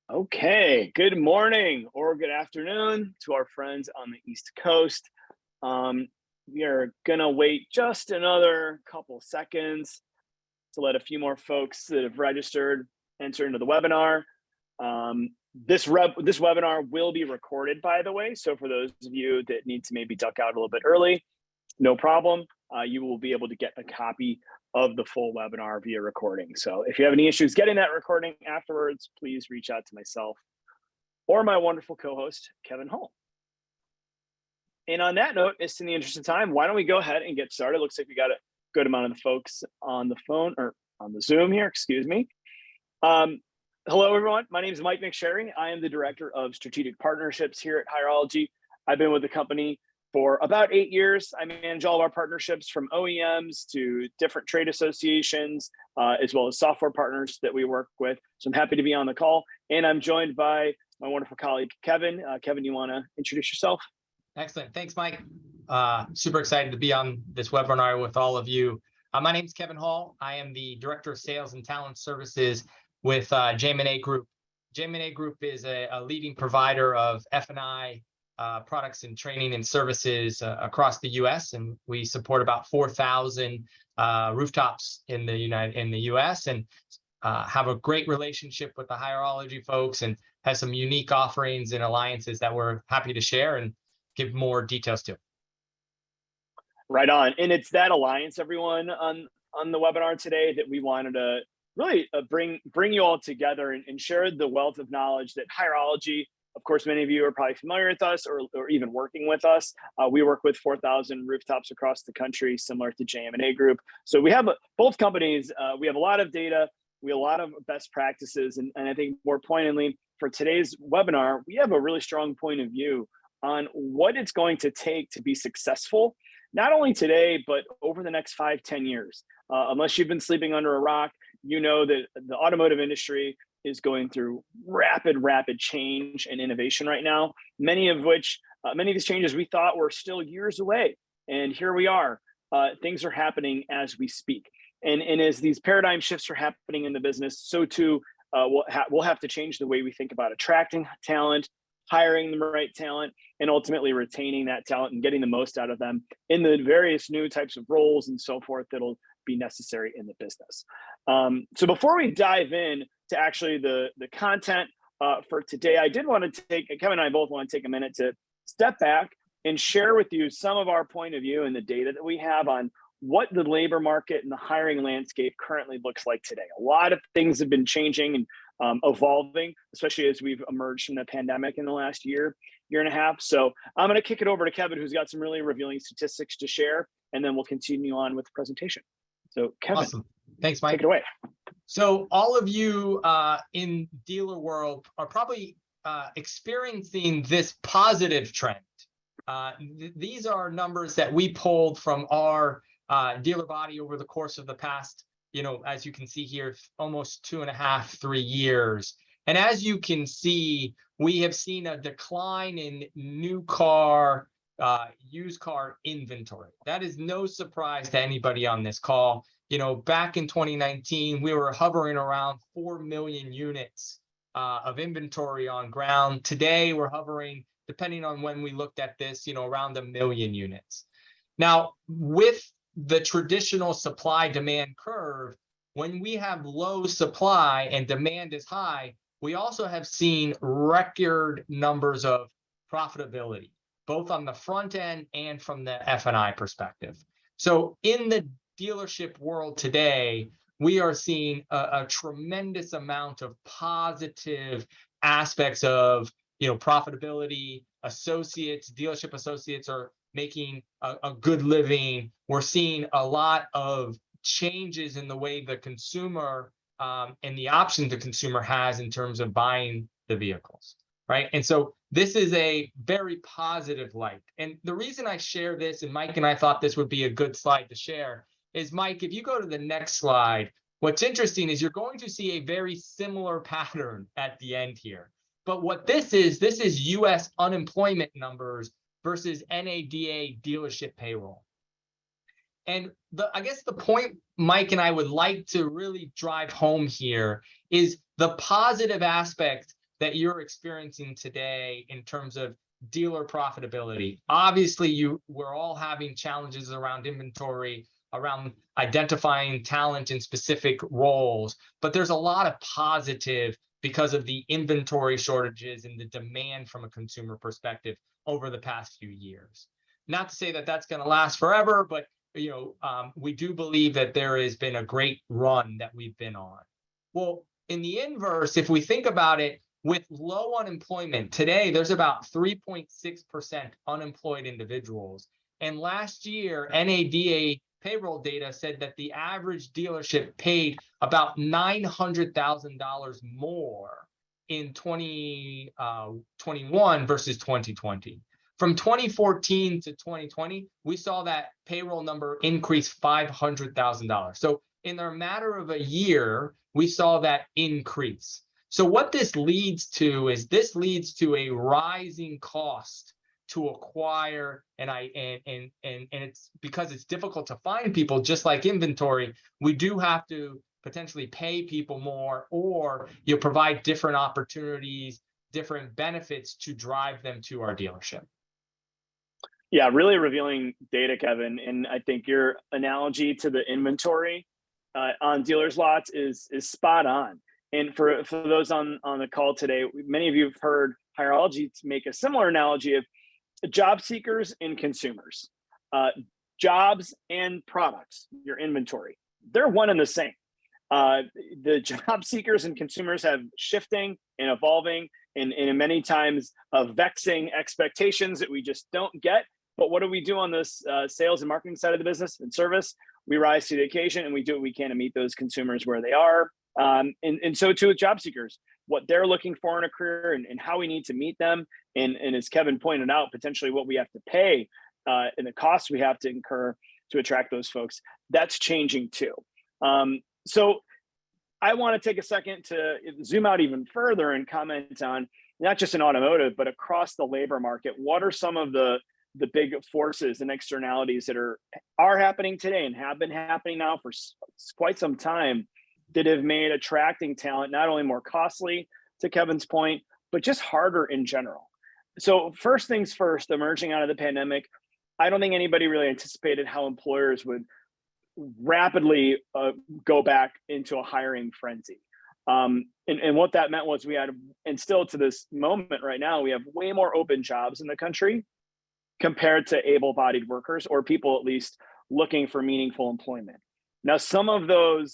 Okay, good morning or good afternoon to our friends on the East Coast. Um, we are gonna wait just another couple seconds to let a few more folks that have registered enter into the webinar. This webinar will be recorded, by the way. So for those of you that need to maybe duck out a little bit early, no problem. You will be able to get a copy of the full webinar via recording. So if you have any issues getting that recording afterwards, please reach out to myself or my wonderful co-host, Kevin Hall. And on that note, just in the interest of time, why don't we go ahead and get started? Looks like we got a good amount of the folks on the phone or on the Zoom here, excuse me. Hello, everyone. My name is Mike McSherry. I am the Director of Strategic Partnerships here at Hireology. I've been with the company for about 8 years. I manage all of our partnerships from OEMs to different trade associations, as well as software partners that we work with. So I'm happy to be on the call. And I'm joined by my wonderful colleague, Kevin. Kevin, you want to introduce yourself? Excellent. Thanks, Mike. Super excited to be on this webinar with all of you. My name is Kevin Hall. I am the Director of Sales and Talent Services with JM&A Group. JM&A Group is a leading provider of F&I products and training and services across the U.S. and we support about 4,000 rooftops in the U.S. and have a great relationship with the Hireology folks and has some unique offerings and alliances that we're happy to share and give more details to. Right on, and it's that alliance, everyone, on the webinar today that we wanted to really bring you all together and share the wealth of knowledge that Hireology. Of course, many of you are probably familiar with us or even working with us. We work with 4,000 rooftops across the country, similar to JM&A Group. So we have both companies. We have a lot of data. We have a lot of best practices. And I think more poignantly for today's webinar, we have a really strong point of view on what it's going to take to be successful, not only today, but over the next 5-10 years. Unless you've been sleeping under a rock, you know that the automotive industry is going through rapid change and innovation right now. Many of these changes we thought were still years away. And here we are. Things are happening as we speak. And as these paradigm shifts are happening in the business, so too, we'll have to change the way we think about attracting talent, hiring the right talent, and ultimately retaining that talent and getting the most out of them in the various new types of roles and so forth that'll be necessary in the business. So before we dive in to actually the content for today, I did want to Kevin and I both want to take a minute to step back and share with you some of our point of view and the data that we have on what the labor market and the hiring landscape currently looks like today. A lot of things have been changing and evolving, especially as we've emerged from the pandemic in the last year and a half. So I'm going to kick it over to Kevin, who's got some really revealing statistics to share, and then we'll continue on with the presentation. So Kevin, awesome. Thanks, Mike. Take it away. So all of you in dealer world are probably experiencing this positive trend. These are numbers that we pulled from our dealer body over the course of the past, as you can see here, almost 2.5, 3 years. And as you can see, we have seen a decline in new car, used car inventory. That is no surprise to anybody on this call. Back in 2019, we were hovering around 4 million units of inventory on ground. Today, we're hovering, depending on when we looked at this, around 1 million units. Now, with the traditional supply-demand curve, when we have low supply and demand is high, we also have seen record numbers of profitability, both on the front end and from the F&I perspective. So in the dealership world today, we are seeing a tremendous amount of positive aspects of profitability. Dealership associates are making a good living. We're seeing a lot of changes in the way the consumer and the options the consumer has in terms of buying the vehicles, right? And so this is a very positive light. And the reason I share this, and Mike and I thought this would be a good slide to share, is Mike, if you go to the next slide, what's interesting is you're going to see a very similar pattern at the end here. But what this is U.S. unemployment numbers versus NADA dealership payroll. And I guess the point Mike and I would like to really drive home here is the positive aspect that you're experiencing today in terms of dealer profitability? Obviously, we're all having challenges around inventory, around identifying talent in specific roles, but there's a lot of positive because of the inventory shortages and the demand from a consumer perspective over the past few years. Not to say that that's going to last forever, but we do believe that there has been a great run that we've been on. Well, in the inverse, if we think about it, with low unemployment today, there's about 3.6% unemployed individuals. And last year, NADA payroll data said that the average dealership paid about $900,000 more in 2021 versus 2020. From 2014 to 2020, we saw that payroll number increase $500,000. So in a matter of a year, we saw that increase. So what this leads to is a rising cost to acquire, and it's because it's difficult to find people. Just like inventory, we do have to potentially pay people more, or provide different opportunities, different benefits to drive them to our dealership. Yeah, really revealing data, Kevin. And I think your analogy to the inventory on dealers' lots is spot on. And for those on the call today, many of you have heard Hireology make a similar analogy of job seekers and consumers, jobs and products, your inventory. They're one and the same. The job seekers and consumers have shifting and evolving and many times vexing expectations that we just don't get. But what do we do on this sales and marketing side of the business and service? We rise to the occasion and we do what we can to meet those consumers where they are. And so too with job seekers, what they're looking for in a career and how we need to meet them. And as Kevin pointed out, potentially what we have to pay and the costs we have to incur to attract those folks, that's changing too. So I want to take a second to zoom out even further and comment on not just in automotive, but across the labor market. What are some of the big forces and externalities that are happening today and have been happening now for quite some time that have made attracting talent not only more costly, to Kevin's point, but just harder in general? So first things first, emerging out of the pandemic, I don't think anybody really anticipated how employers would rapidly go back into a hiring frenzy. And what that meant was we had, and still to this moment right now, we have way more open jobs in the country compared to able-bodied workers, or people at least looking for meaningful employment. Now, some of the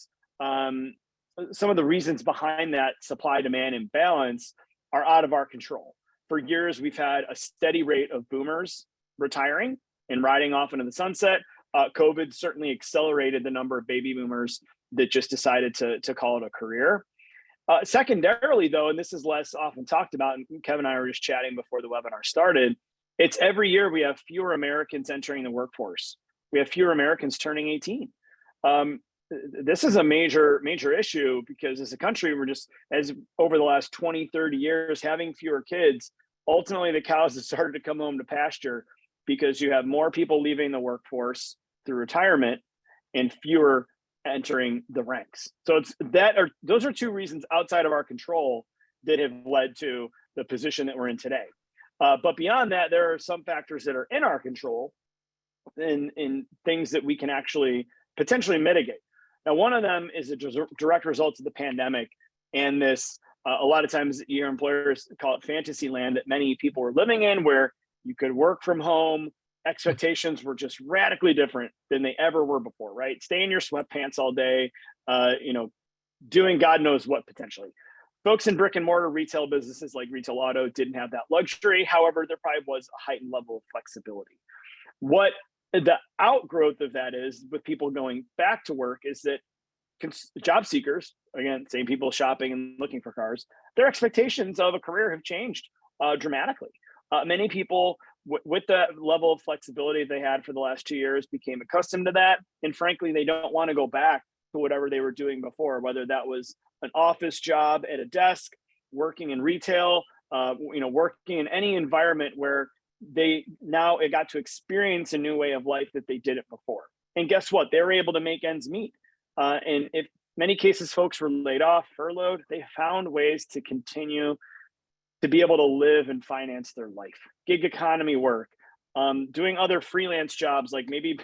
reasons behind that supply-demand imbalance are out of our control. For years, we've had a steady rate of boomers retiring and riding off into the sunset. COVID certainly accelerated the number of baby boomers that just decided to call it a career. Secondarily, though, and this is less often talked about, and Kevin and I were just chatting before the webinar started, it's every year we have fewer Americans entering the workforce. We have fewer Americans turning 18. This is a major issue because as a country, we're just, as over the last 20, 30 years, having fewer kids. Ultimately, the cows have started to come home to pasture because you have more people leaving the workforce through retirement and fewer entering the ranks. So those are two reasons outside of our control that have led to the position that we're in today. But beyond that, there are some factors that are in our control in things that we can actually potentially mitigate. Now, one of them is a direct result of the pandemic and this, a lot of times your employers call it fantasy land that many people were living in, where you could work from home. Expectations were just radically different than they ever were before, right? Stay in your sweatpants all day, doing God knows what potentially. Folks in brick and mortar retail businesses like retail auto didn't have that luxury. However, there probably was a heightened level of flexibility. What the outgrowth of that is, with people going back to work, is that job seekers, again, same people shopping and looking for cars, their expectations of a career have changed dramatically. Many people, with the level of flexibility they had for the last 2 years, became accustomed to that. And frankly, they don't want to go back to whatever they were doing before, whether that was an office job at a desk, working in retail, working in any environment where they now got to experience a new way of life that they didn't before. And guess what? They were able to make ends meet. And if many cases folks were laid off, furloughed, they found ways to continue to be able to live and finance their life. Gig economy work, doing other freelance jobs, like maybe,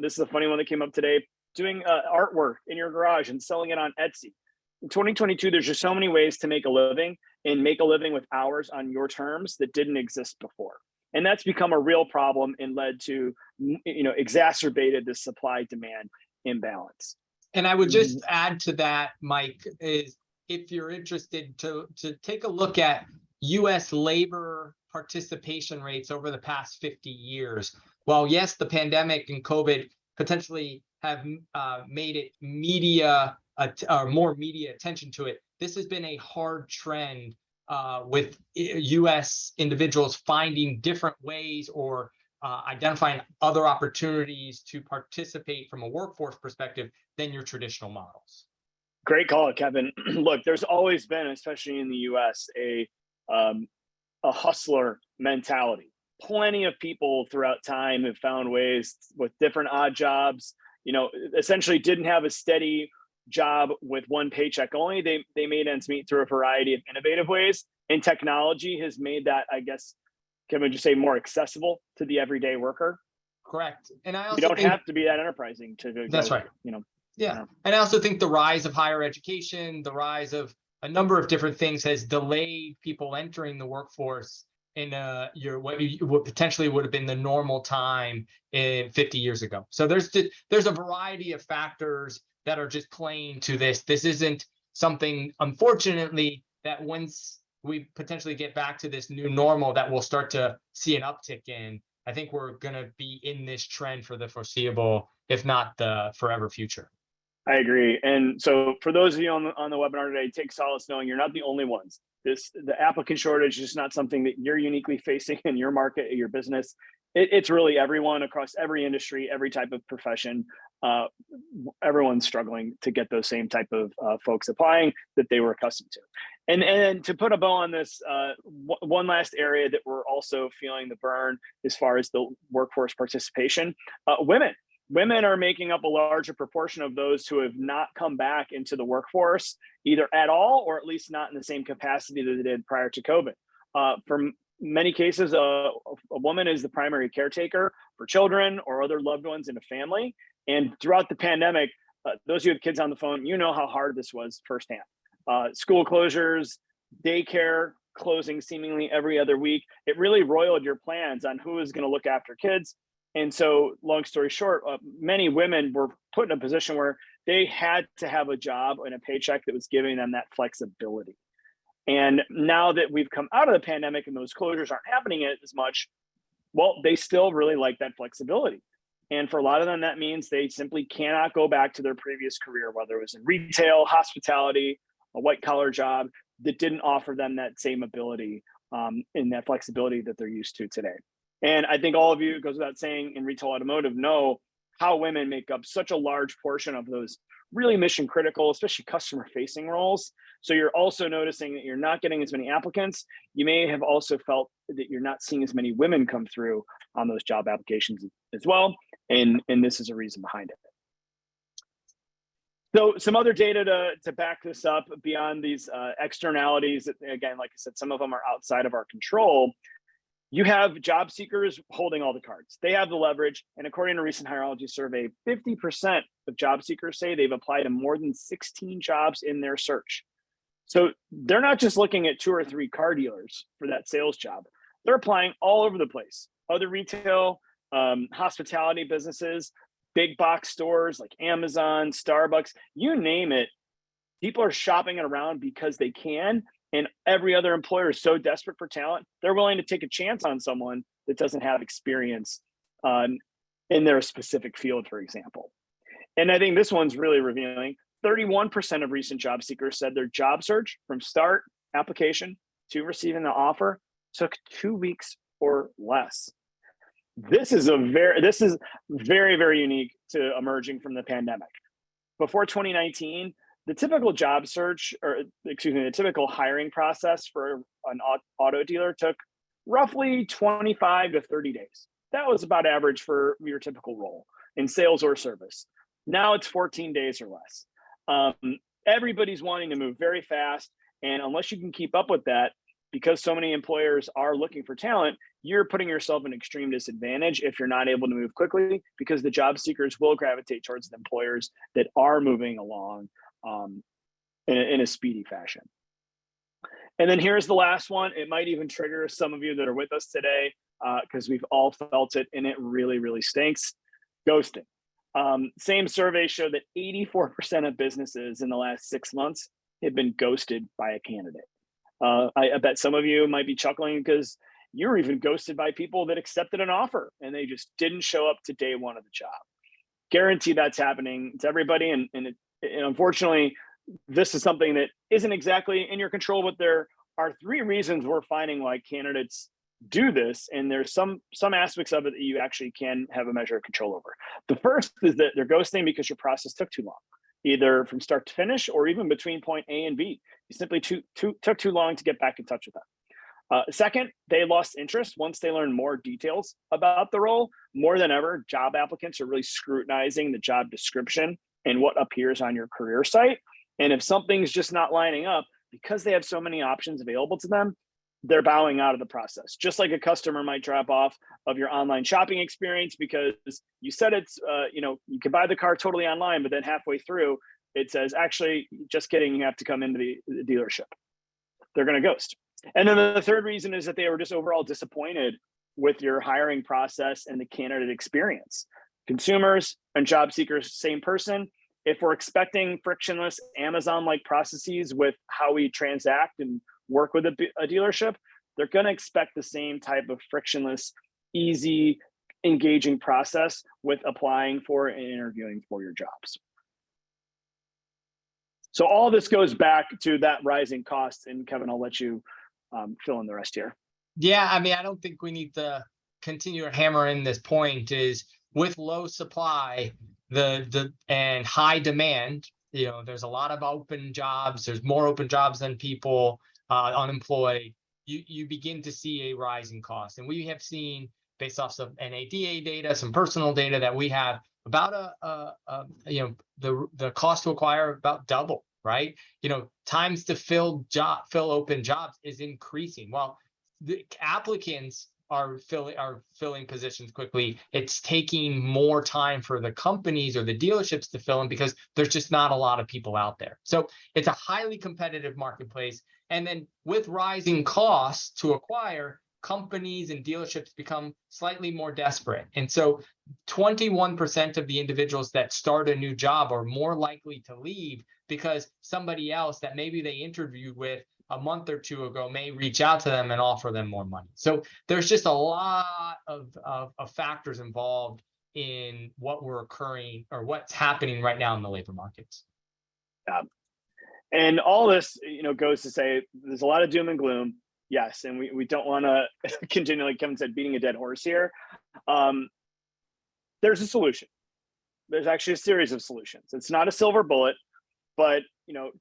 this is a funny one that came up today, doing artwork in your garage and selling it on Etsy. In 2022, there's just so many ways to make a living, and make a living with hours on your terms that didn't exist before. And that's become a real problem and led to, exacerbated the supply demand imbalance. And I would just add to that, Mike, is if you're interested to take a look at US labor participation rates over the past 50 years. While yes, the pandemic and COVID potentially have made it more media attention to it, this has been a hard trend with US individuals finding different ways or identifying other opportunities to participate from a workforce perspective than your traditional models. Great call, Kevin. Look, there's always been, especially in the US, a hustler mentality. Plenty of people throughout time have found ways with different odd jobs, essentially didn't have a steady job with one paycheck only. They made ends meet through a variety of innovative ways. And technology has made that, I guess, can we just say, more accessible to the everyday worker? Correct. And I also you don't have to be that enterprising to that's go, right. Yeah. And I also think the rise of higher education, the rise of a number of different things has delayed people entering the workforce in what potentially would have been the normal time 50 years ago. So there's a variety of factors that are just playing to this. This isn't something, unfortunately, that once we potentially get back to this new normal that we'll start to see an uptick in. I think we're going to be in this trend for the foreseeable, if not the forever future. I agree. And so for those of you on the webinar today, take solace knowing you're not the only ones. The applicant shortage is not something that you're uniquely facing in your market, your business. It's really everyone across every industry, every type of profession. Everyone's struggling to get those same type of folks applying that they were accustomed to. And to put a bow on this, one last area that we're also feeling the burn as far as the workforce participation, women. Women are making up a larger proportion of those who have not come back into the workforce, either at all or at least not in the same capacity that they did prior to COVID. For many cases, a woman is the primary caretaker for children or other loved ones in a family. And throughout the pandemic, those who have kids on the phone, you know how hard this was firsthand. School closures, daycare closing seemingly every other week. It really roiled your plans on who is going to look after kids. And so, long story short, many women were put in a position where they had to have a job and a paycheck that was giving them that flexibility. And now that we've come out of the pandemic and those closures aren't happening as much, well, they still really like that flexibility. And for a lot of them, that means they simply cannot go back to their previous career, whether it was in retail, hospitality, a white collar job that didn't offer them that same ability and that flexibility that they're used to today. And I think all of you, it goes without saying, in retail automotive, know how women make up such a large portion of those really mission critical, especially customer facing roles. So you're also noticing that you're not getting as many applicants. You may have also felt that you're not seeing as many women come through on those job applications as well. And this is a reason behind it. So some other data to back this up beyond these externalities, again, like I said, some of them are outside of our control. You have job seekers holding all the cards. They have the leverage. And according to a recent Hireology survey, 50% of job seekers say they've applied to more than 16 jobs in their search. So they're not just looking at 2 or 3 car dealers for that sales job. They're applying all over the place. Other retail, hospitality businesses, big box stores like Amazon, Starbucks, you name it. People are shopping it around because they can. And every other employer is so desperate for talent, they're willing to take a chance on someone that doesn't have experience in their specific field, for example. And I think this one's really revealing. 31% of recent job seekers said their job search from start application to receiving the offer took 2 weeks or less. This is very, very unique to emerging from the pandemic. Before 2019, the typical job search, the typical hiring process for an auto dealer took roughly 25 to 30 days. That was about average for your typical role in sales or service. Now it's 14 days or less. Everybody's wanting to move very fast. And unless you can keep up with that, because so many employers are looking for talent, you're putting yourself in extreme disadvantage if you're not able to move quickly, because the job seekers will gravitate towards the employers that are moving along in a speedy fashion. And then here's the last one. It might even trigger some of you that are with us today, because we've all felt it, and it really, really stinks. Ghosting. Same survey showed that 84% of businesses in the last 6 months have been ghosted by a candidate. I bet some of you might be chuckling because you were even ghosted by people that accepted an offer and they just didn't show up to day one of the job. Guarantee that's happening to everybody. And unfortunately, this is something that isn't exactly in your control, but there are 3 reasons we're finding why candidates do this. And there's some aspects of it that you actually can have a measure of control over. The first is that they're ghosting because your process took too long, either from start to finish or even between point A and B. You simply took too long to get back in touch with them. Second, they lost interest once they learned more details about the role. More than ever, job applicants are really scrutinizing the job description and what appears on your career site. And if something's just not lining up, because they have so many options available to them, they're bowing out of the process. Just like a customer might drop off of your online shopping experience because you said it's, you can buy the car totally online, but then halfway through it says, actually, just kidding, you have to come into the dealership. They're going to ghost. And then the third reason is that they were just overall disappointed with your hiring process and the candidate experience. Consumers and job seekers, same person. If we're expecting frictionless Amazon-like processes with how we transact and work with a dealership, they're going to expect the same type of frictionless, easy, engaging process with applying for and interviewing for your jobs. So all this goes back to that rising cost. And Kevin, I'll let you fill in the rest here. Yeah, I mean, I don't think we need to continue to hammer in this point. Is with low supply, and high demand, there's a lot of open jobs. There's more open jobs than people unemployed. You begin to see a rising cost, and we have seen, based off some NADA data, some personal data that we have, about the cost to acquire about double, right? Times to fill open jobs is increasing. While the applicants are filling positions quickly, it's taking more time for the companies or the dealerships to fill them because there's just not a lot of people out there. So it's a highly competitive marketplace. And then with rising costs to acquire, companies and dealerships become slightly more desperate. And so 21% of the individuals that start a new job are more likely to leave because somebody else that maybe they interviewed with a month or two ago may reach out to them and offer them more money. So there's just a lot of factors involved in what's happening right now in the labor markets. And all this, goes to say there's a lot of doom and gloom. Yes, and we don't want to continue, like Kevin said, beating a dead horse here. There's a solution. There's actually a series of solutions. It's not a silver bullet, but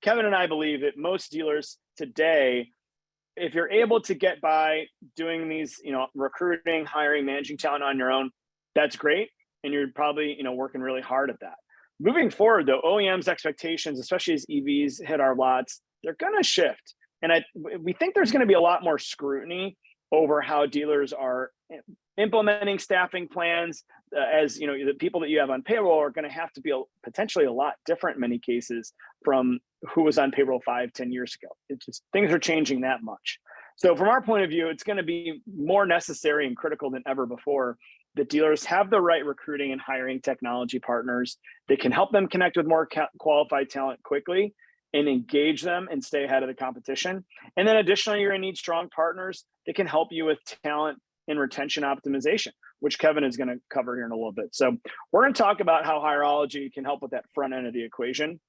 Kevin and I believe that most dealers today, if you're able to get by doing these, recruiting, hiring, managing talent on your own, that's great. And you're probably, working really hard at that. Moving forward, though, OEM's expectations, especially as EVs hit our lots, they're going to shift. And we think there's going to be a lot more scrutiny over how dealers are implementing staffing plans, as the people that you have on payroll are going to have to be potentially a lot different in many cases from who was on payroll 5-10 years ago. It's just, things are changing that much. So from our point of view, it's going to be more necessary and critical than ever before that dealers have the right recruiting and hiring technology partners that can help them connect with more qualified talent quickly and engage them and stay ahead of the competition. And then additionally, you're going to need strong partners that can help you with talent and retention optimization, which Kevin is going to cover here in a little bit. So we're going to talk about how Hireology can help with that front end of the equation,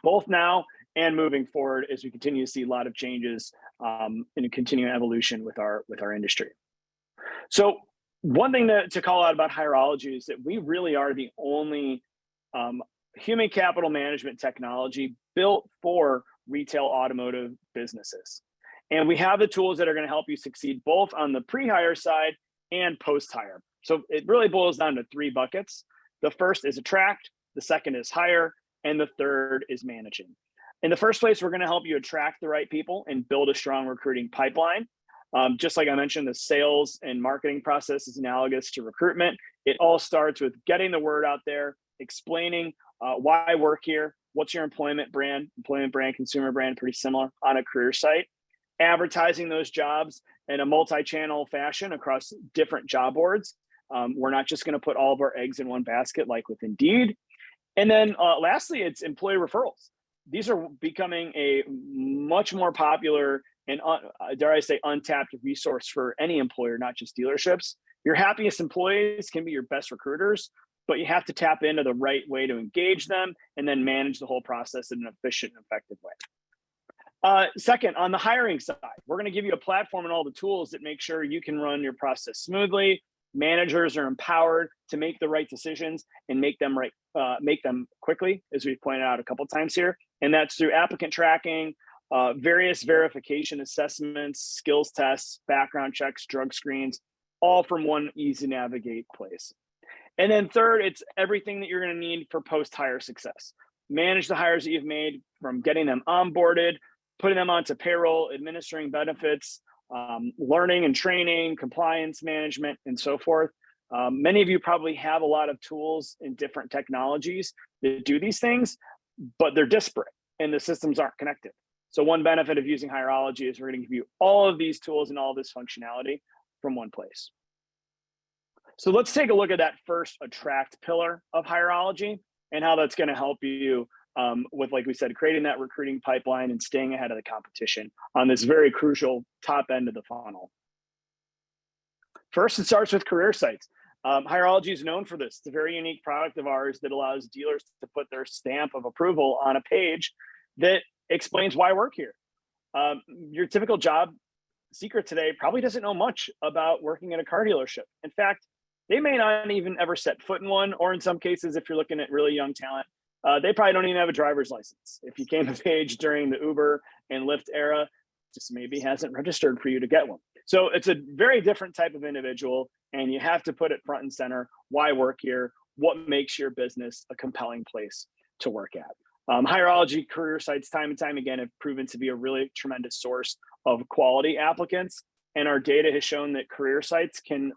both now and moving forward as we continue to see a lot of changes and a continuing evolution with our industry. So one thing to call out about Hireology is that we really are the only human capital management technology built for retail automotive businesses. And we have the tools that are going to help you succeed both on the pre-hire side and post-hire. So it really boils down to 3 buckets. The first is attract, the second is hire, and the third is managing. In the first place, we're going to help you attract the right people and build a strong recruiting pipeline. Just like I mentioned, the sales and marketing process is analogous to recruitment. It all starts with getting the word out there, explaining why I work here, what's your employment brand, consumer brand, pretty similar on a career site, advertising those jobs in a multi-channel fashion across different job boards. We're not just going to put all of our eggs in one basket like with Indeed. And then lastly, it's employee referrals. These are becoming a much more popular and dare I say untapped resource for any employer, not just dealerships. Your happiest employees can be your best recruiters, but you have to tap into the right way to engage them and then manage the whole process in an efficient and effective way. Second, on the hiring side, we're going to give you a platform and all the tools that make sure you can run your process smoothly. Managers are empowered to make the right decisions and make them quickly, as we've pointed out a couple of times here. And that's through applicant tracking, various verification assessments, skills tests, background checks, drug screens, all from one easy navigate place. And then third, it's everything that you're going to need for post-hire success. Manage the hires that you've made, from getting them onboarded, putting them onto payroll, administering benefits, learning and training, compliance management, and so forth. Many of you probably have a lot of tools and different technologies that do these things, but they're disparate and the systems aren't connected. So one benefit of using Hireology is we're going to give you all of these tools and all this functionality from one place. So let's take a look at that first attract pillar of Hireology and how that's going to help you with, like we said, creating that recruiting pipeline and staying ahead of the competition on this very crucial top end of the funnel. First, it starts with career sites. Hireology is known for this. It's a very unique product of ours that allows dealers to put their stamp of approval on a page that explains why I work here. Your typical job seeker today probably doesn't know much about working at a car dealership. In fact, they may not even ever set foot in one, or in some cases, if you're looking at really young talent, they probably don't even have a driver's license. If you came of age during the Uber and Lyft era, just maybe hasn't registered for you to get one. So it's a very different type of individual, and you have to put it front and center. Why work here? What makes your business a compelling place to work at? Hireology career sites time and time again have proven to be a really tremendous source of quality applicants. And our data has shown that career sites can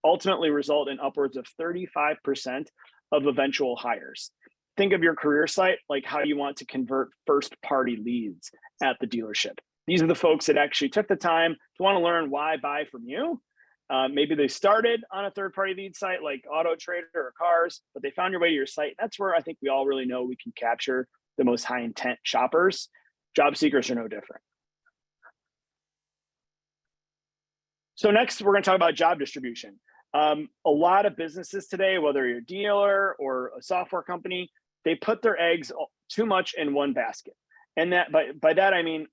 ultimately result in upwards of 35% of eventual hires. Think of your career site like how you want to convert first-party leads at the dealership. These are the folks that actually took the time to want to learn why buy from you. Maybe they started on a third-party lead site like Auto Trader or Cars, but they found your way to your site. That's where I think we all really know we can capture the most high-intent shoppers. Job seekers are no different. So next, we're going to talk about job distribution. A lot of businesses today, whether you're a dealer or a software company, they put their eggs too much in one basket. And that by that, I mean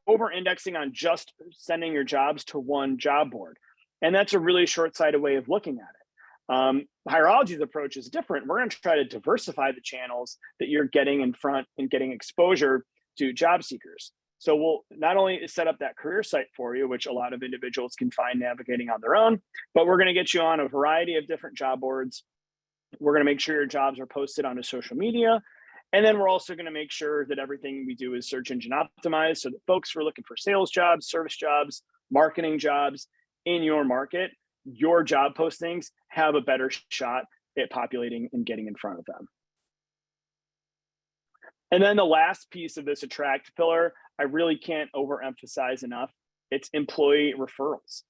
over-indexing on just sending your jobs to one job board. And that's a really short-sighted way of looking at it. Hireology's approach is different. We're going to try to diversify the channels that you're getting in front and getting exposure to job seekers. So we'll not only set up that career site for you, which a lot of individuals can find navigating on their own, but we're going to get you on a variety of different job boards. We're going to make sure your jobs are posted onto social media. And then we're also going to make sure that everything we do is search engine optimized so that folks who are looking for sales jobs, service jobs, marketing jobs in your market, your job postings have a better shot at populating and getting in front of them. And then the last piece of this attract pillar, I really can't overemphasize enough, it's employee referrals.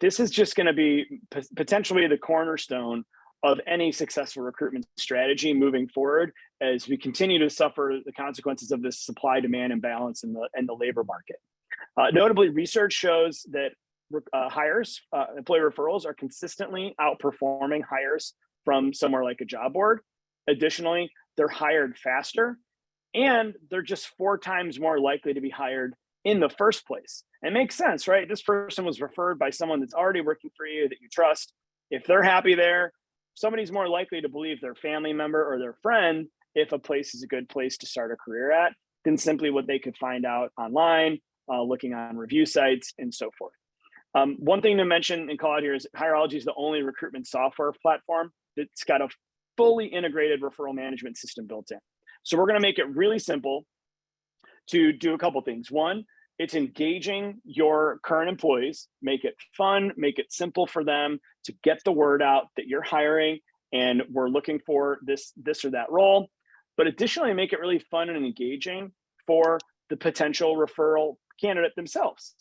This is just going to be potentially the cornerstone of any successful recruitment strategy moving forward as we continue to suffer the consequences of this supply-demand imbalance in the labor market. Notably, research shows that employee referrals are consistently outperforming hires from somewhere like a job board. Additionally, they're hired faster, and they're just 4 times more likely to be hired in the first place. It makes sense, right? This person was referred by someone that's already working for you that you trust. If they're happy there, somebody's more likely to believe their family member or their friend if a place is a good place to start a career at than simply what they could find out online, looking on review sites, and so forth. One thing to mention and call out here is Hireology is the only recruitment software platform that's got a fully integrated referral management system built in. So we're going to make it really simple to do a couple things. One, it's engaging your current employees, make it fun, make it simple for them to get the word out that you're hiring and we're looking for this or that role. But additionally, make it really fun and engaging for the potential referral candidate themselves.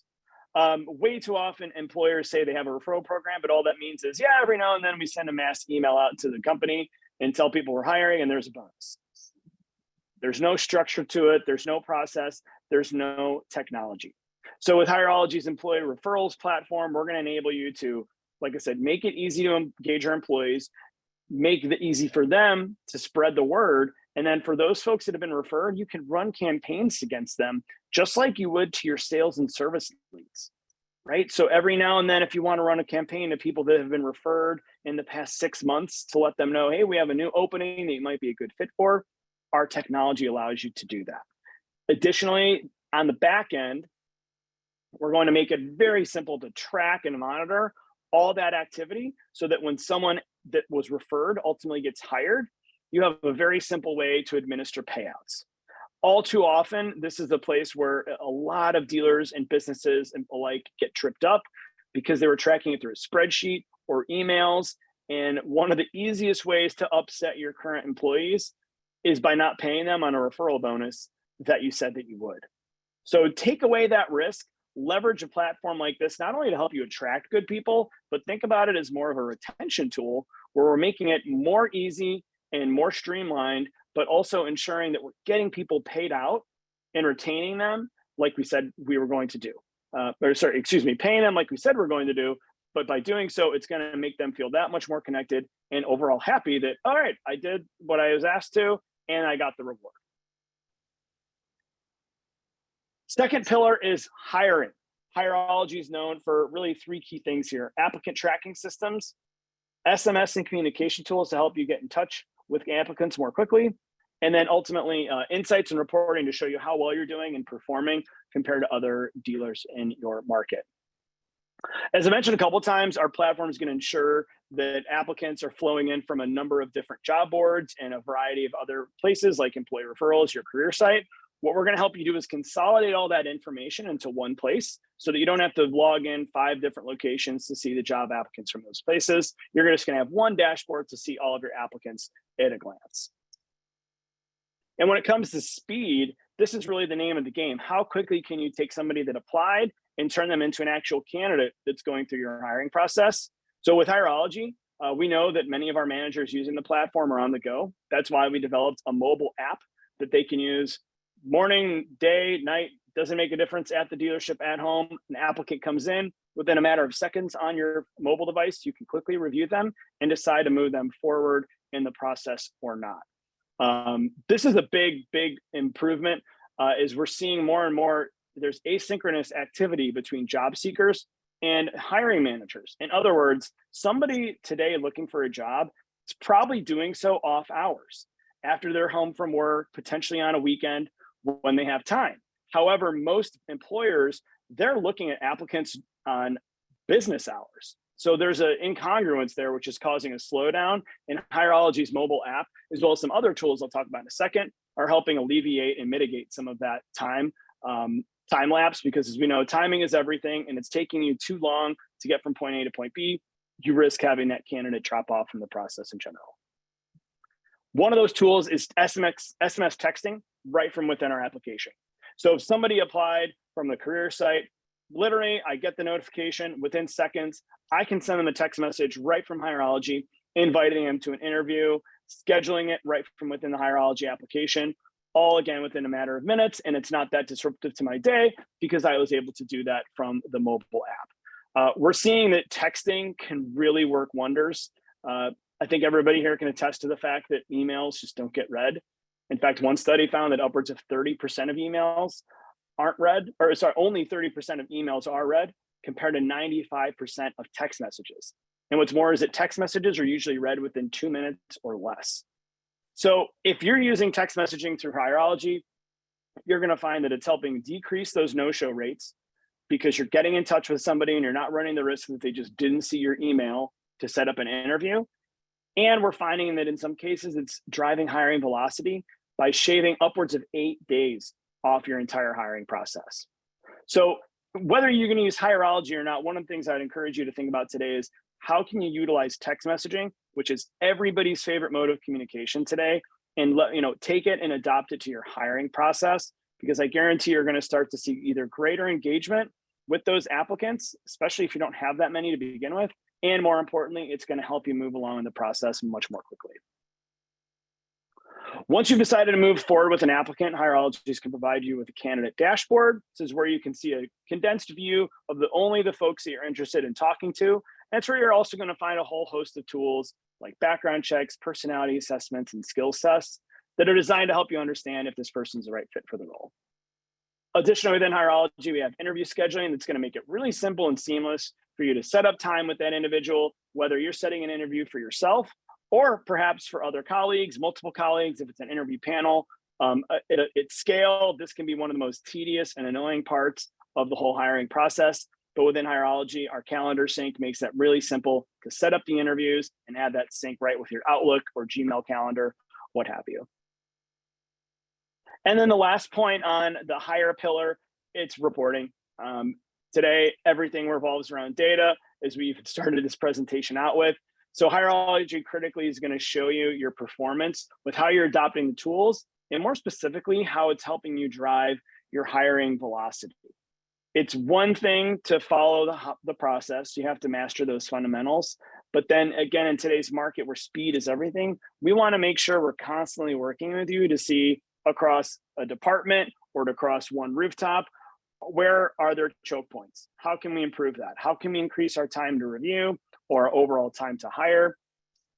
Way too often employers say they have a referral program, but all that means is, yeah, every now and then we send a mass email out to the company and tell people we're hiring and there's a bonus. There's no structure to it. There's no process. There's no technology. So with Hireology's employee referrals platform, we're going to enable you to, like I said, make it easy to engage your employees, make it easy for them to spread the word. And then for those folks that have been referred, you can run campaigns against them, just like you would to your sales and service leads, right? So every now and then, if you want to run a campaign to people that have been referred in the past 6 months to let them know, hey, we have a new opening that you might be a good fit for, our technology allows you to do that. Additionally, on the back end, we're going to make it very simple to track and monitor all that activity so that when someone that was referred ultimately gets hired, you have a very simple way to administer payouts. All too often, this is the place where a lot of dealers and businesses and alike get tripped up because they were tracking it through a spreadsheet or emails. And one of the easiest ways to upset your current employees is by not paying them on a referral bonus that you said that you would. So take away that risk, leverage a platform like this, not only to help you attract good people, but think about it as more of a retention tool where we're making it more easy and more streamlined, but also ensuring that we're getting people paid out and retaining them like we said we were going to do. Paying them like we said we're going to do, but by doing so, it's going to make them feel that much more connected and overall happy that, all right, I did what I was asked to, and I got the reward. Second pillar is hiring. Hireology is known for really 3 key things here: applicant tracking systems, SMS and communication tools to help you get in touch with applicants more quickly, and then ultimately insights and reporting to show you how well you're doing and performing compared to other dealers in your market. As I mentioned a couple of times, our platform is going to ensure that applicants are flowing in from a number of different job boards and a variety of other places like employee referrals, your career site. What we're going to help you do is consolidate all that information into one place so that you don't have to log in 5 different locations to see the job applicants from those places. You're just going to have one dashboard to see all of your applicants at a glance. And when it comes to speed, this is really the name of the game. How quickly can you take somebody that applied and turn them into an actual candidate that's going through your hiring process? So with Hireology, we know that many of our managers using the platform are on the go. That's why we developed a mobile app that they can use morning, day, night, doesn't make a difference, at the dealership, at home. An applicant comes in within a matter of seconds on your mobile device. You can quickly review them and decide to move them forward in the process or not. This is a big improvement as we're seeing more and more. There's asynchronous activity between job seekers and hiring managers. In other words, somebody today looking for a job is probably doing so off hours after they're home from work, potentially on a weekend when they have time. However, most employers, they're looking at applicants on business hours. So there's an incongruence there, which is causing a slowdown. And Hireology's mobile app, as well as some other tools I'll talk about in a second, are helping alleviate and mitigate some of that time lapse, because as we know, timing is everything, and it's taking you too long to get from point A to point B. You risk having that candidate drop off from the process in general. One of those tools is SMS texting right from within our application. So if somebody applied from the career site, literally, I get the notification within seconds. I can send them a text message right from Hireology, inviting them to an interview, scheduling it right from within the Hireology application, all again within a matter of minutes. And it's not that disruptive to my day because I was able to do that from the mobile app. We're seeing that texting can really work wonders. I think everybody here can attest to the fact that emails just don't get read. In fact, one study found that upwards of 30% of emails aren't read, or sorry, only 30% of emails are read compared to 95% of text messages. And what's more is that text messages are usually read within 2 minutes or less. So if you're using text messaging through Hireology, you're going to find that it's helping decrease those no-show rates because you're getting in touch with somebody and you're not running the risk that they just didn't see your email to set up an interview. And we're finding that in some cases, it's driving hiring velocity by shaving upwards of 8 days off your entire hiring process. So whether you're going to use Hireology or not, one of the things I'd encourage you to think about today is how can you utilize text messaging, which is everybody's favorite mode of communication today, and take it and adopt it to your hiring process, because I guarantee you're going to start to see either greater engagement with those applicants, especially if you don't have that many to begin with, and more importantly, it's going to help you move along in the process much more quickly. Once you've decided to move forward with an applicant, Hireology can provide you with a candidate dashboard. This is where you can see a condensed view of only the folks that you're interested in talking to. That's where you're also going to find a whole host of tools like background checks, personality assessments, and skills tests that are designed to help you understand if this person's the right fit for the role. Additionally, within Hireology, we have interview scheduling that's going to make it really simple and seamless for you to set up time with that individual, whether you're setting an interview for yourself or perhaps for other colleagues, multiple colleagues. If it's an interview panel, at scale, this can be one of the most tedious and annoying parts of the whole hiring process. But within Hireology, our calendar sync makes that really simple to set up the interviews and add that sync right with your Outlook or Gmail calendar, what have you. And then the last point on the hire pillar, it's reporting. Today, everything revolves around data, as we've started this presentation out with. So Hireology critically is going to show you your performance with how you're adopting the tools, and more specifically, how it's helping you drive your hiring velocity. It's one thing to follow the process. You have to master those fundamentals. But then again, in today's market where speed is everything, we want to make sure we're constantly working with you to see across a department or across one rooftop, where are there choke points? How can we improve that? How can we increase our time to review or our overall time to hire?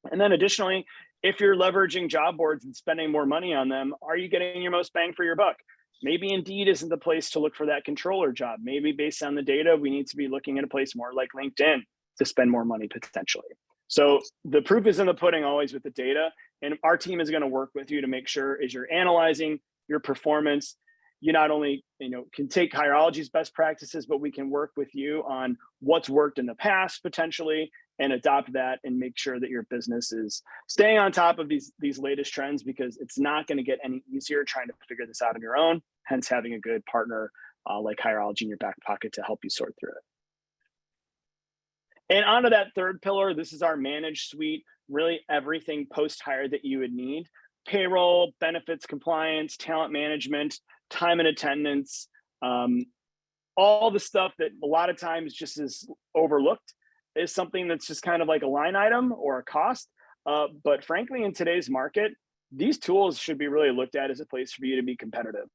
And then additionally, if you're leveraging job boards and spending more money on them, are you getting your most bang for your buck? Maybe Indeed isn't the place to look for that controller job. Maybe based on the data, we need to be looking at a place more like LinkedIn to spend more money potentially. So the proof is in the pudding always with the data. And our team is going to work with you to make sure as you're analyzing your performance, you not only can take Hireology's best practices, but we can work with you on what's worked in the past potentially and adopt that and make sure that your business is staying on top of these latest trends, because it's not going to get any easier trying to figure this out on your own, hence having a good partner like Hireology in your back pocket to help you sort through it. And onto that third pillar, this is our managed suite, really everything post-hire that you would need: payroll, benefits, compliance, talent management, time and attendance, all the stuff that a lot of times just is overlooked is something that's just kind of like a line item or a cost. But frankly, in today's market, these tools should be really looked at as a place for you to be competitive.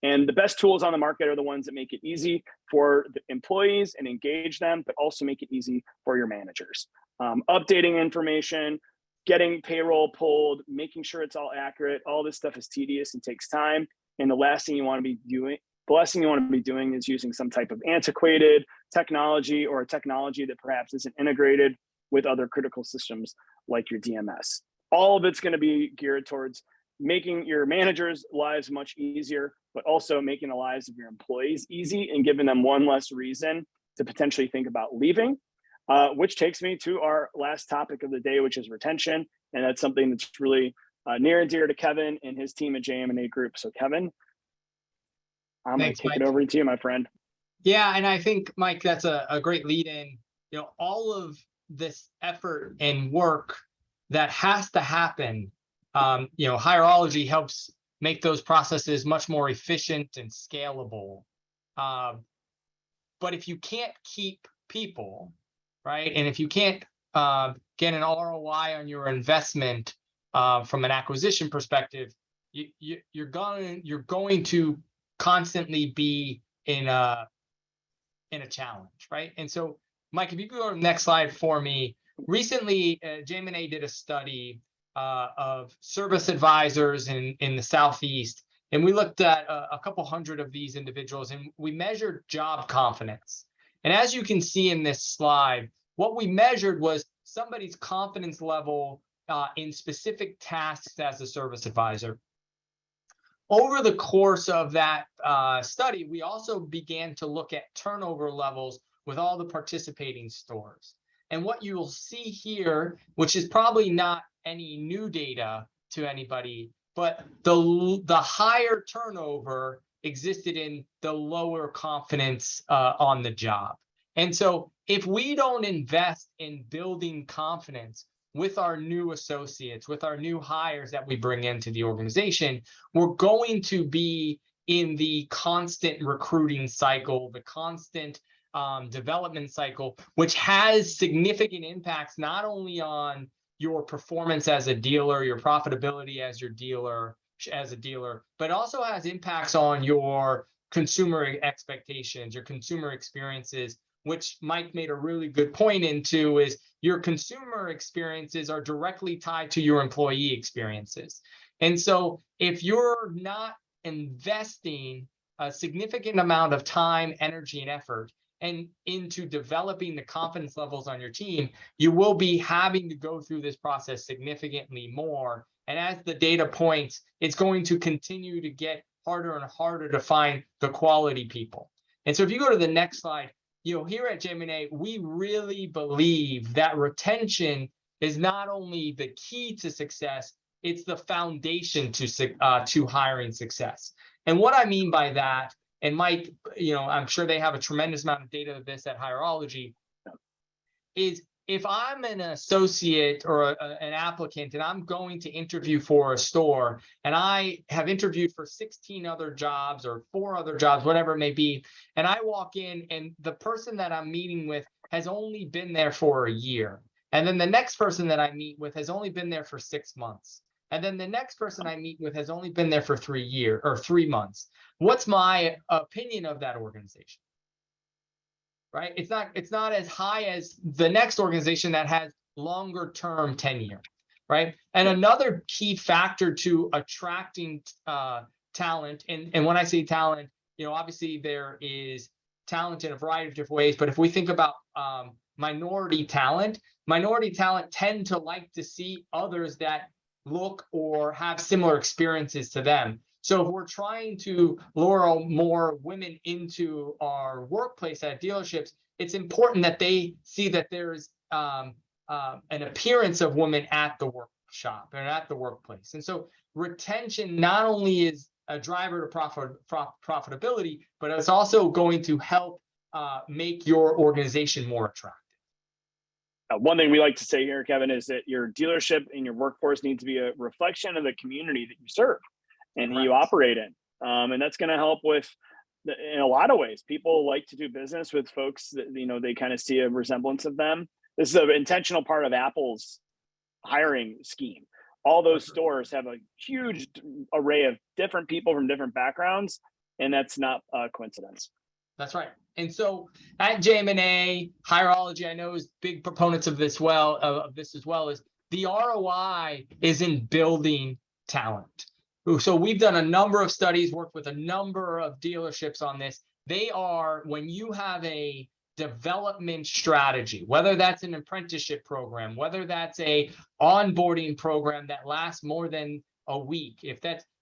And the best tools on the market are the ones that make it easy for the employees and engage them, but also make it easy for your managers. Updating information, getting payroll pulled, making sure it's all accurate, all this stuff is tedious and takes time. And the last thing you want to be doing is using some type of antiquated technology or a technology that perhaps isn't integrated with other critical systems like your DMS. All of it's going to be geared towards making your managers' lives much easier, but also making the lives of your employees easy and giving them one less reason to potentially think about leaving, which takes me to our last topic of the day, which is retention. And that's something that's really near and dear to Kevin and his team at JM&A Group. So Kevin, I'm going to kick it over to you, my friend. Yeah, and I think, Mike, that's a great lead in. All of this effort and work that has to happen, Hireology helps make those processes much more efficient and scalable. But if you can't keep people, right, and if you can't get an ROI on your investment from an acquisition perspective, you're going to constantly be in a challenge, right? And so, Mike, if you could go to the next slide for me. Recently, JM&A did a study of service advisors in the Southeast, and we looked at a couple hundred of these individuals, and we measured job confidence. And as you can see in this slide, what we measured was somebody's confidence level in specific tasks as a service advisor. Over the course of that study, we also began to look at turnover levels with all the participating stores. And what you'll see here, which is probably not any new data to anybody, but the higher turnover existed in the lower confidence on the job. And so if we don't invest in building confidence with our new associates, with our new hires that we bring into the organization, we're going to be in the constant recruiting cycle, the constant development cycle, which has significant impacts not only on your performance as a dealer, your profitability as a dealer, but also has impacts on your consumer expectations, your consumer experiences, which Mike made a really good point into is your consumer experiences are directly tied to your employee experiences. And so if you're not investing a significant amount of time, energy, and effort and into developing the confidence levels on your team, you will be having to go through this process significantly more. And as the data points, it's going to continue to get harder and harder to find the quality people. And so if you go to the next slide, here at JM&A, we really believe that retention is not only the key to success, it's the foundation to hiring success. And what I mean by that, and Mike, I'm sure they have a tremendous amount of data of this at Hireology, is if I'm an associate or an applicant and I'm going to interview for a store and I have interviewed for 16 other jobs or 4 other jobs, whatever it may be, and I walk in and the person that I'm meeting with has only been there for a year. And then the next person that I meet with has only been there for 6 months. And then the next person I meet with has only been there for 3 months. What's my opinion of that organization? Right? It's not as high as the next organization that has longer term tenure, right? And another key factor to attracting talent, and when I say talent, obviously there is talent in a variety of different ways, but if we think about minority talent tend to like to see others that look or have similar experiences to them. So if we're trying to lure more women into our workplace at dealerships, it's important that they see that there's an appearance of women at the workshop and at the workplace. And so retention not only is a driver to profitability, but it's also going to help make your organization more attractive. One thing we like to say here, Kevin, is that your dealership and your workforce needs to be a reflection of the community that you serve and you operate in. And that's going to help with, in a lot of ways, people like to do business with folks that, they kind of see a resemblance of them. This is an intentional part of Apple's hiring scheme. All those stores have a huge array of different people from different backgrounds, and that's not a coincidence. That's right. And so at JM&A, Hireology, I know is big proponents of this as well, is the ROI is in building talent. So we've done a number of studies, worked with a number of dealerships on this. They are, when you have a development strategy, whether that's an apprenticeship program, whether that's a onboarding program that lasts more than a week,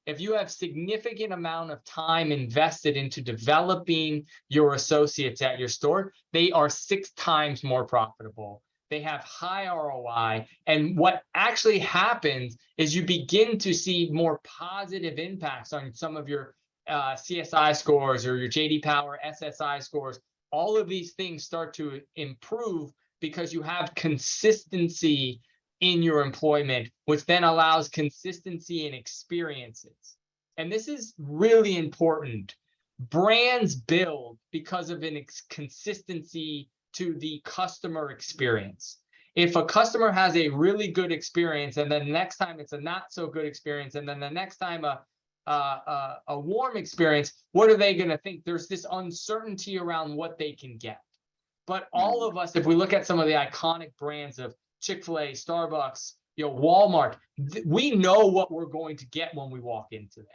if you have significant amount of time invested into developing your associates at your store, they are 6 times more profitable. They have high ROI. And what actually happens is you begin to see more positive impacts on some of your CSI scores or your JD Power SSI scores. All of these things start to improve because you have consistency in your employment, which then allows consistency in experiences. And this is really important. Brands build because of an consistency to the customer experience. If a customer has a really good experience and then next time it's a not so good experience and then the next time a warm experience, what are they going to think? There's this uncertainty around what they can get. But all of us, if we look at some of the iconic brands of Chick-fil-A, Starbucks, Walmart, we know what we're going to get when we walk into there.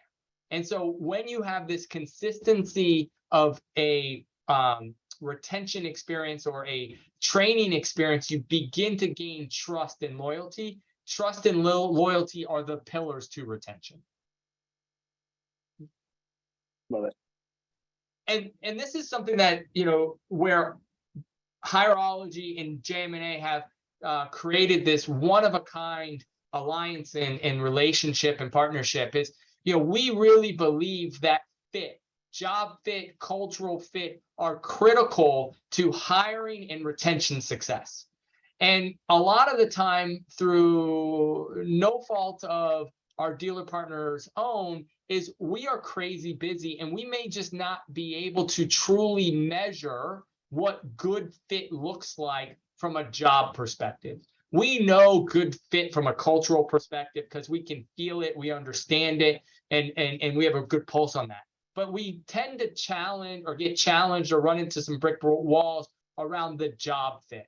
And so when you have this consistency of a retention experience or a training experience, you begin to gain trust and loyalty. Trust and loyalty are the pillars to retention. Love it. And this is something that, where Hireology and JM&A have created this one-of-a-kind alliance and relationship and partnership is, we really believe that fit, job fit, cultural fit are critical to hiring and retention success. And a lot of the time, through no fault of our dealer partners' own, is we are crazy busy and we may just not be able to truly measure what good fit looks like from a job perspective. We know good fit from a cultural perspective because we can feel it, we understand it, and we have a good pulse on that. But we tend to challenge or get challenged or run into some brick walls around the job fit.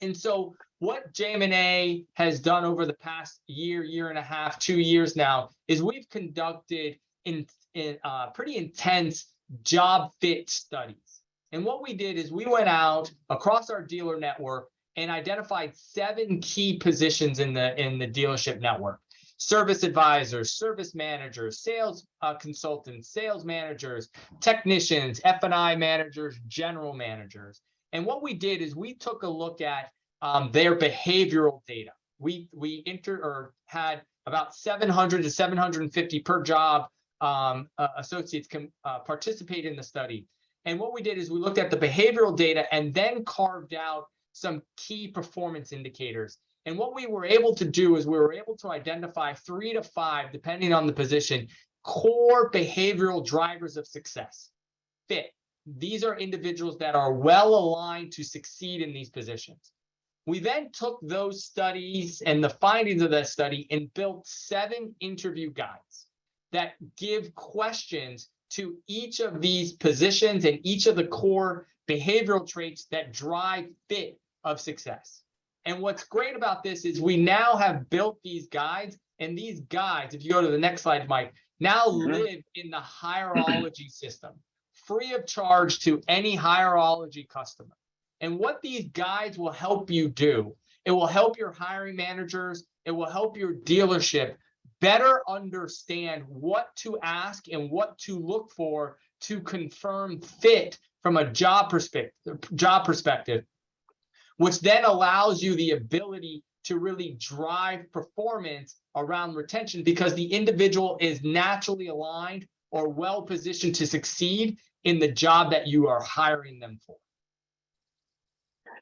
And so what JM&A has done over the past year and a half, 2 years now, is we've conducted pretty intense job fit studies. And what we did is we went out across our dealer network and identified 7 key positions in the dealership network: service advisors, service managers, sales consultants, sales managers, technicians, F&I managers, general managers. And what we did is we took a look at their behavioral data. We had about 700 to 750 per job associates can participate in the study. And what we did is we looked at the behavioral data and then carved out some key performance indicators. And what we were able to do is we were able to identify 3 to 5, depending on the position, core behavioral drivers of success. Fit. These are individuals that are well aligned to succeed in these positions. We then took those studies and the findings of that study and built 7 interview guides that give questions to each of these positions and each of the core behavioral traits that drive fit of success. And what's great about this is we now have built these guides, and these guides, if you go to the next slide, Mike, now live in the Hireology system, free of charge to any Hireology customer. And what these guides will help you do, it will help your hiring managers, it will help your dealership better understand what to ask and what to look for to confirm fit from a job perspective, which then allows you the ability to really drive performance around retention because the individual is naturally aligned or well positioned to succeed in the job that you are hiring them for.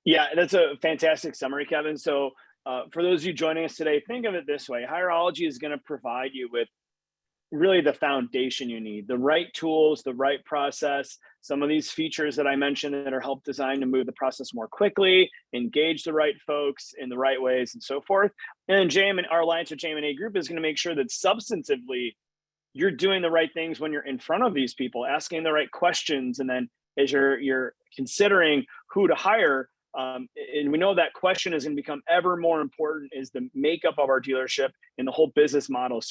Yeah, that's a fantastic summary, Kevin. So for those of you joining us today, think of it this way. Hireology is going to provide you with really the foundation you need, the right tools, the right process, some of these features that I mentioned that are help designed to move the process more quickly, engage the right folks in the right ways, and so forth. And our Alliance with JM&A Group is going to make sure that substantively you're doing the right things when you're in front of these people, asking the right questions, and then as you're considering who to hire. And we know that question is going to become ever more important as the makeup of our dealership and the whole business model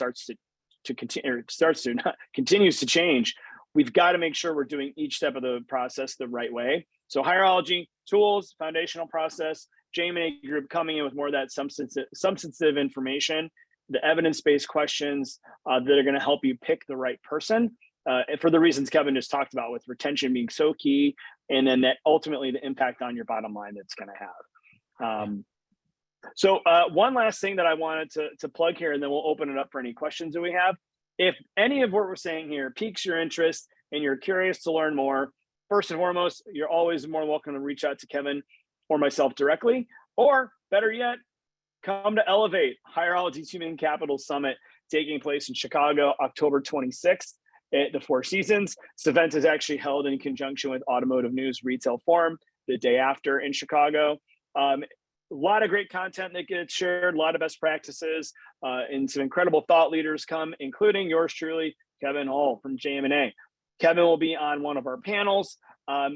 continues to change. We've got to make sure we're doing each step of the process the right way. So Hireology, tools, foundational process, JM&A Group coming in with more of that substantive information, the evidence-based questions that are going to help you pick the right person. For the reasons Kevin just talked about, with retention being so key, and then that ultimately the impact on your bottom line that's going to have. So one last thing that I wanted to plug here, and then we'll open it up for any questions that we have. If any of what we're saying here piques your interest and you're curious to learn more, first and foremost, you're always more than welcome to reach out to Kevin or myself directly, or better yet, come to Elevate, Hireology's Human Capital Summit, taking place in Chicago, October 26th. At the Four Seasons. This event is actually held in conjunction with Automotive News Retail Forum the day after in Chicago. A lot of great content that gets shared, a lot of best practices, and some incredible thought leaders come, including yours truly, Kevin Hall from JM&A. Kevin will be on one of our panels.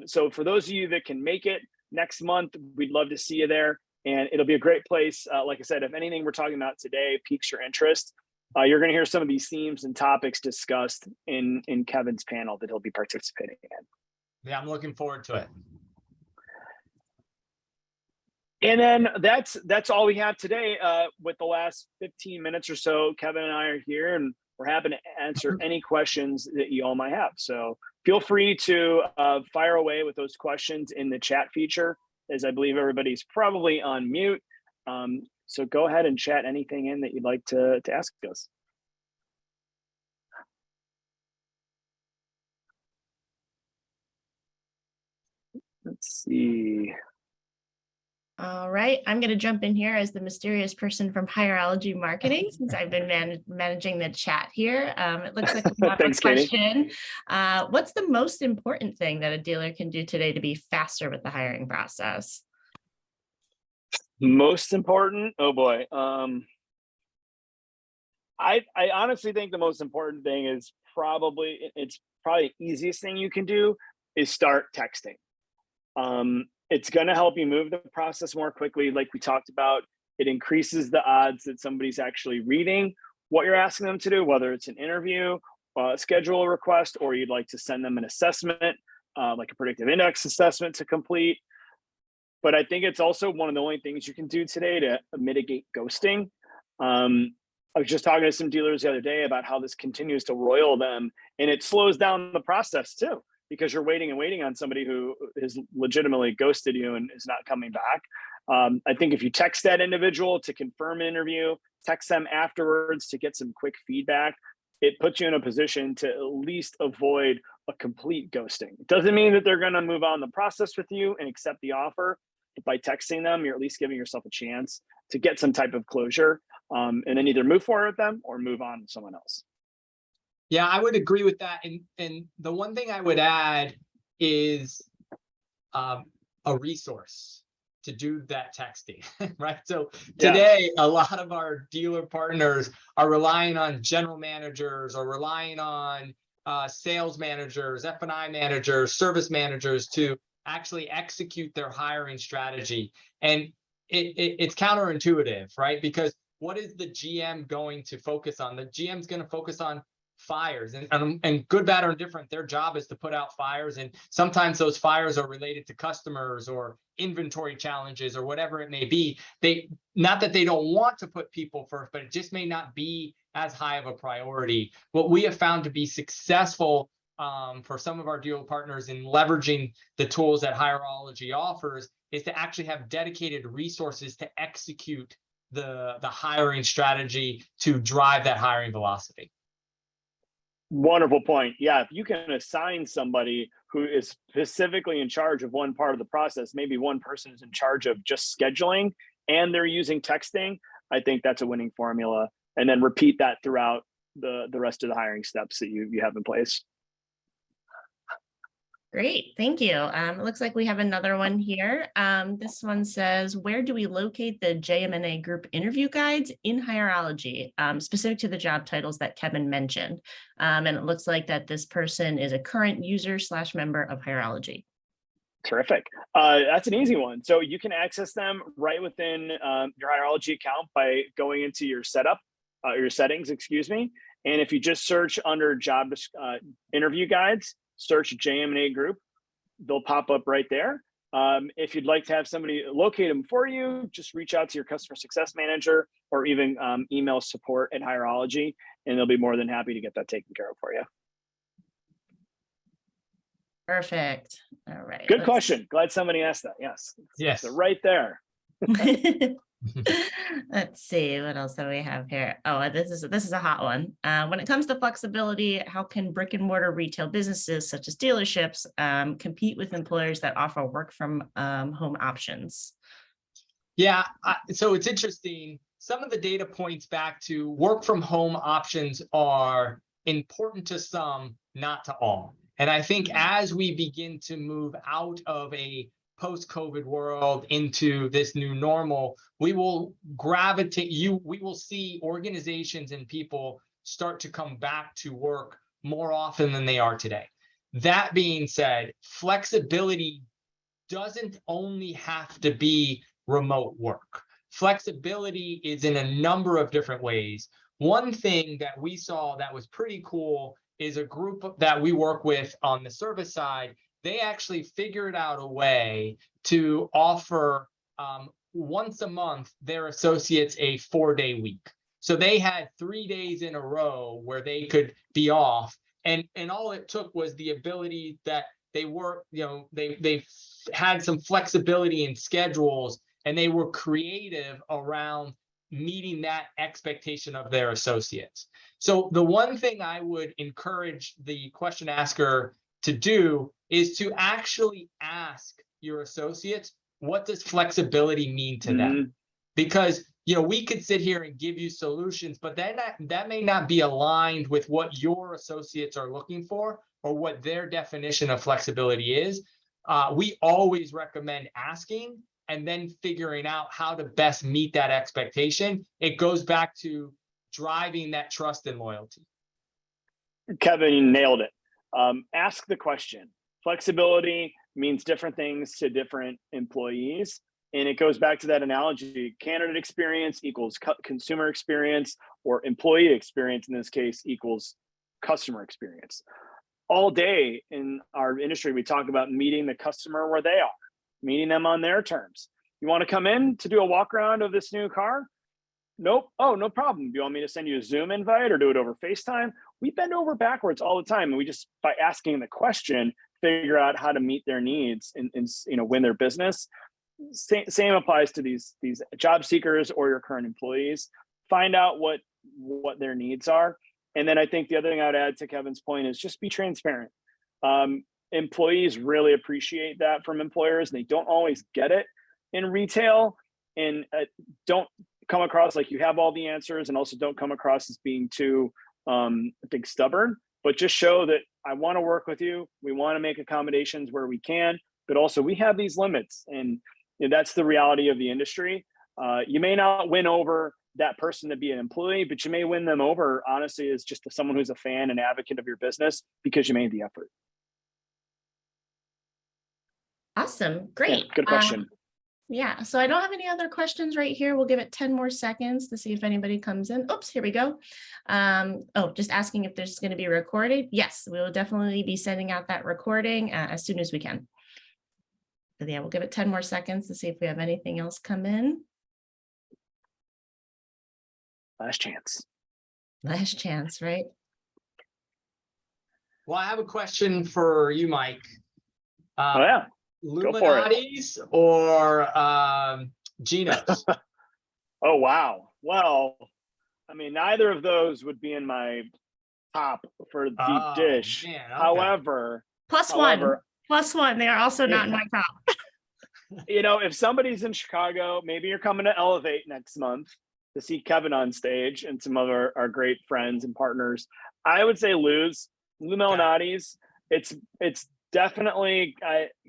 So for those of you that can make it next month, we'd love to see you there. And it'll be a great place. Like I said, if anything we're talking about today piques your interest, you're going to hear some of these themes and topics discussed in Kevin's panel that he'll be participating in. Yeah, I'm looking forward to it. And then that's all we have today. With the last 15 minutes or so, Kevin and I are here, and we're happy to answer any questions that you all might have. So feel free to fire away with those questions in the chat feature, as I believe everybody's probably on mute. So go ahead and chat anything in that you'd like to ask us. Let's see. All right, I'm going to jump in here as the mysterious person from Hireology Marketing, since I've been managing the chat here. It looks like we have Thanks, a question. What's the most important thing that a dealer can do today to be faster with the hiring process? Most important? Oh boy. I honestly think the most important thing is probably the easiest thing you can do is start texting. It's going to help you move the process more quickly. Like we talked about, it increases the odds that somebody's actually reading what you're asking them to do, whether it's an interview, schedule a request, or you'd like to send them an assessment, like a predictive index assessment to complete. But I think it's also one of the only things you can do today to mitigate ghosting. I was just talking to some dealers the other day about how this continues to roil them, and it slows down the process too, because you're waiting and waiting on somebody who has legitimately ghosted you and is not coming back. I think if you text that individual to confirm an interview, text them afterwards to get some quick feedback, it puts you in a position to at least avoid a complete ghosting. It doesn't mean that they're going to move on the process with you and accept the offer. But by texting them, you're at least giving yourself a chance to get some type of closure, and then either move forward with them or move on to someone else. Yeah, I would agree with that. And the one thing I would add is a resource to do that texting, right? So today, a lot of our dealer partners are relying on general managers or relying on sales managers, F&I managers, service managers to actually execute their hiring strategy. And it's counterintuitive, right? Because what is the GM going to focus on? The GM's going to focus on fires, and good, bad, or indifferent, their job is to put out fires. And sometimes those fires are related to customers or inventory challenges or whatever it may be. Not that they don't want to put people first, but it just may not be as high of a priority. What we have found to be successful for some of our dealer partners in leveraging the tools that Hireology offers is to actually have dedicated resources to execute the hiring strategy to drive that hiring velocity. Wonderful point. Yeah, if you can assign somebody who is specifically in charge of one part of the process, maybe one person is in charge of just scheduling and they're using texting, I think that's a winning formula. And then repeat that throughout the rest of the hiring steps that you have in place. Great, thank you. It looks like we have another one here. This one says, where do we locate the JM&A group interview guides in Hireology, specific to the job titles that Kevin mentioned? And it looks like that this person is a current user / member of Hireology. Terrific. That's an easy one. So you can access them right within your Hireology account by going into your your settings, excuse me. And if you just search under job interview guides, search JM&A group, they'll pop up right there. If you'd like to have somebody locate them for you, just reach out to your customer success manager or even email support at Hireology, and they'll be more than happy to get that taken care of for you. Perfect. All right. Good question. Glad somebody asked that. Yes. Yes. They're right there. Let's see, what else do we have here? Oh, this is a hot one. When it comes to flexibility, how can brick and mortar retail businesses such as dealerships compete with employers that offer work from home options? Yeah, so it's interesting. Some of the data points back to work from home options are important to some, not to all. And I think as we begin to move out of a post-COVID world into this new normal, we will we will see organizations and people start to come back to work more often than they are today. That being said, flexibility doesn't only have to be remote work. Flexibility is in a number of different ways. One thing that we saw that was pretty cool is a group that we work with on the service side. They actually figured out a way to offer once a month their associates a 4-day week. So they had 3 days in a row where they could be off. And all it took was the ability that they were, they had some flexibility in schedules and they were creative around meeting that expectation of their associates. So the one thing I would encourage the question asker to do is to actually ask your associates, what does flexibility mean to them? Because we could sit here and give you solutions, but that may not be aligned with what your associates are looking for or what their definition of flexibility is. We always recommend asking and then figuring out how to best meet that expectation. It goes back to driving that trust and loyalty. Kevin, you nailed it. Ask the question. Flexibility means different things to different employees. And it goes back to that analogy, candidate experience equals consumer experience, or employee experience in this case equals customer experience. All day in our industry, we talk about meeting the customer where they are, meeting them on their terms. You want to come in to do a walk around of this new car? Nope. Oh, no problem. Do you want me to send you a Zoom invite or do it over FaceTime? We bend over backwards all the time. And we just, by asking the question, figure out how to meet their needs and win their business. Same applies to these job seekers or your current employees. Find out what their needs are. And then I think the other thing I would add to Kevin's point is just be transparent. Employees really appreciate that from employers, and they don't always get it in retail. And don't come across like you have all the answers, and also don't come across as being too stubborn, but just show that I want to work with you. We want to make accommodations where we can, but also we have these limits, and that's the reality of the industry. You may not win over that person to be an employee, but you may win them over, honestly, as just someone who's a fan and advocate of your business because you made the effort. Awesome. Great. Yeah, good question. Yeah, so I don't have any other questions right here. We'll give it 10 more seconds to see if anybody comes in. Oops, here we go. Just asking if this is going to be recorded. Yes, we will definitely be sending out that recording as soon as we can. But yeah, we'll give it 10 more seconds to see if we have anything else come in. Last chance. Last chance, right? Well, I have a question for you, Mike. Oh, yeah. Illuminati's or Geno's? Oh, wow. Well, I mean, neither of those would be in my top for deep dish. Man, okay. However, Plus one. They are also not in my top. If somebody's in Chicago, maybe you're coming to Elevate next month to see Kevin on stage and some of our great friends and partners. I would say Lou Malnati's. It's definitely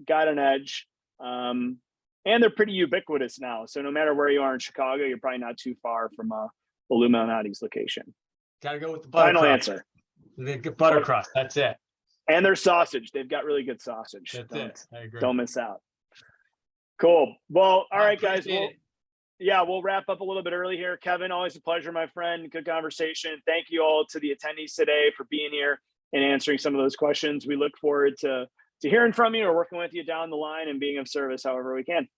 got an edge. And they're pretty ubiquitous now. So no matter where you are in Chicago, you're probably not too far from the Lou Malnati's location. Got to go with the butter Final crust. answer. The butter crust. That's it. And their sausage. They've got really good sausage. That's it. I agree. Don't miss out. Cool. Well, all right, guys. We'll wrap up a little bit early here. Kevin, always a pleasure, my friend. Good conversation. Thank you all to the attendees today for being here and answering some of those questions. We look forward to hearing from you or working with you down the line and being of service however we can.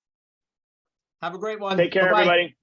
Have a great one. Take care, Bye-bye. everybody.